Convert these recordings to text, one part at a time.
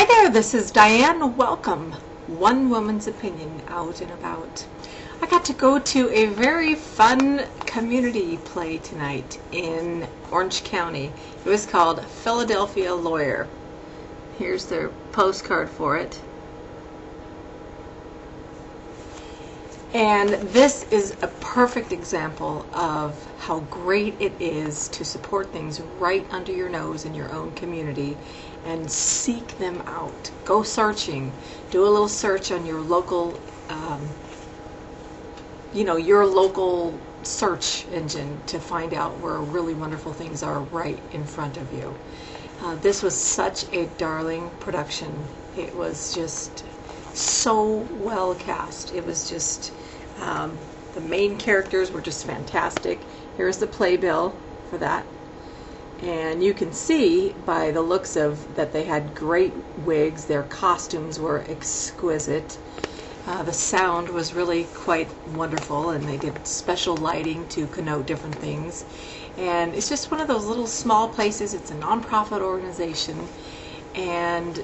there, this is Dianne. Welcome. One Woman's Opinion, out and about. I got to go to a very fun community play tonight in Orange County. It was called Philadelphia Lawyer. Here's their postcard for it. And this is a perfect example of how great it is to support things right under your nose in your own community and seek them out. Go searching. Do a little search on your local, your local search engine to find out where really wonderful things are right in front of you. This was such a darling production. It was just so well cast. It was just, the main characters were just fantastic. Here's the playbill for that. And you can see by the looks of that they had great wigs. Their costumes were exquisite. The sound was really quite wonderful, and they did special lighting to connote different things. And it's just one of those little small places. It's a nonprofit organization, and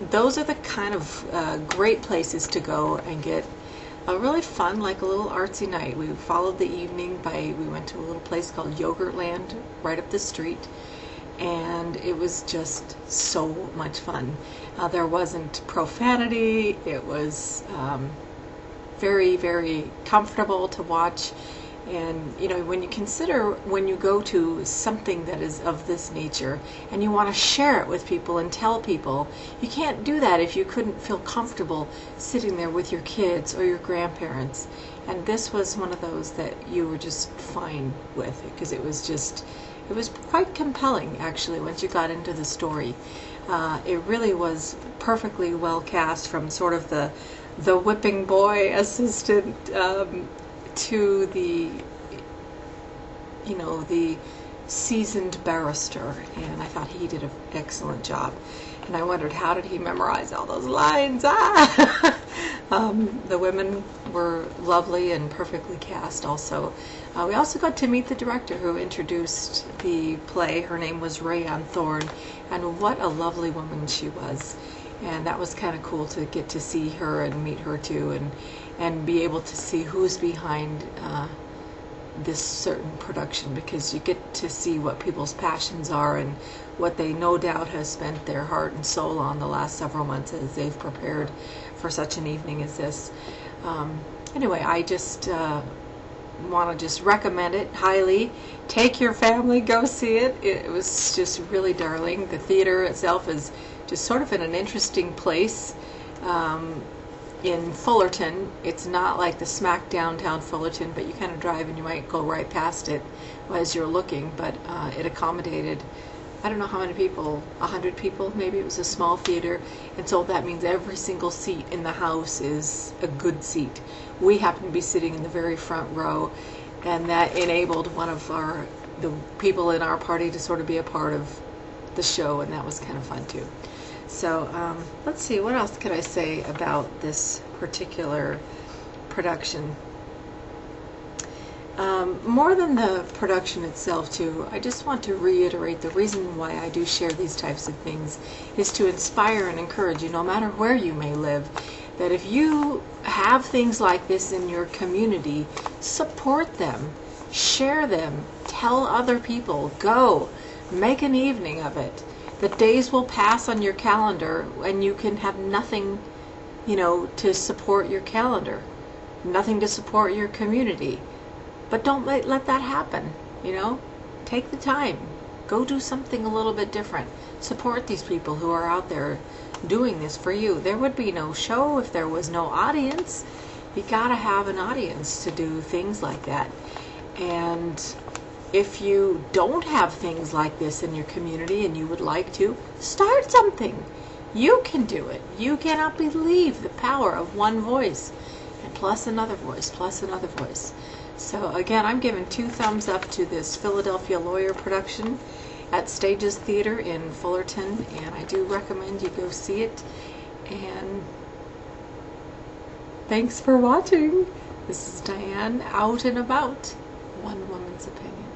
those are the kind of great places to go and get a really fun, like a little artsy night. We followed the evening we went to a little place called Yogurtland right up the street, and it was just so much fun. There wasn't profanity. It was very, very comfortable to watch. And when you consider, when you go to something that is of this nature and you want to share it with people and tell people, you can't do that if you couldn't feel comfortable sitting there with your kids or your grandparents. And this was one of those that you were just fine with, because it was quite compelling, actually, once you got into the story. It really was perfectly well cast, from sort of the whipping boy assistant to the seasoned barrister, and I thought he did an excellent job. And I wondered, how did he memorize all those lines? The women were lovely and perfectly cast also. We also got to meet the director who introduced the play. Her name was Rayanne Thorn, and what a lovely woman she was. And that was kind of cool to get to see her and meet her too, and be able to see who's behind this certain production, because you get to see what people's passions are and what they no doubt have spent their heart and soul on the last several months as they've prepared for such an evening as this. Anyway, I just want to just recommend it highly. Take your family, go see it. It was just really darling. The theater itself is just sort of in an interesting place. In Fullerton, it's not like the smack downtown Fullerton, but you kind of drive and you might go right past it as you're looking. But it accommodated, I don't know how many people, 100 people maybe. It was a small theater, and so that means every single seat in the house is a good seat. We happened to be sitting in the very front row, and that enabled one of the people in our party to sort of be a part of the show, and that was kind of fun too. So let's see, what else could I say about this particular production? More than the production itself too, I just want to reiterate the reason why I do share these types of things is to inspire and encourage you, no matter where you may live, that if you have things like this in your community, support them, share them, tell other people, go, make an evening of it. The days will pass on your calendar and you can have nothing, to support your calendar, nothing to support your community. But don't let that happen, Take the time. Go do something a little bit different. Support these people who are out there doing this for you. There would be no show if there was no audience. You gotta have an audience to do things like that. And if you don't have things like this in your community and you would like to, start something. You can do it. You cannot believe the power of one voice, and plus another voice, plus another voice. So again, I'm giving 2 thumbs up to this Philadelphia Lawyer production at STAGEStheatre in Fullerton, and I do recommend you go see it. And thanks for watching. This is Dianne, out and about. One Woman's Opinion.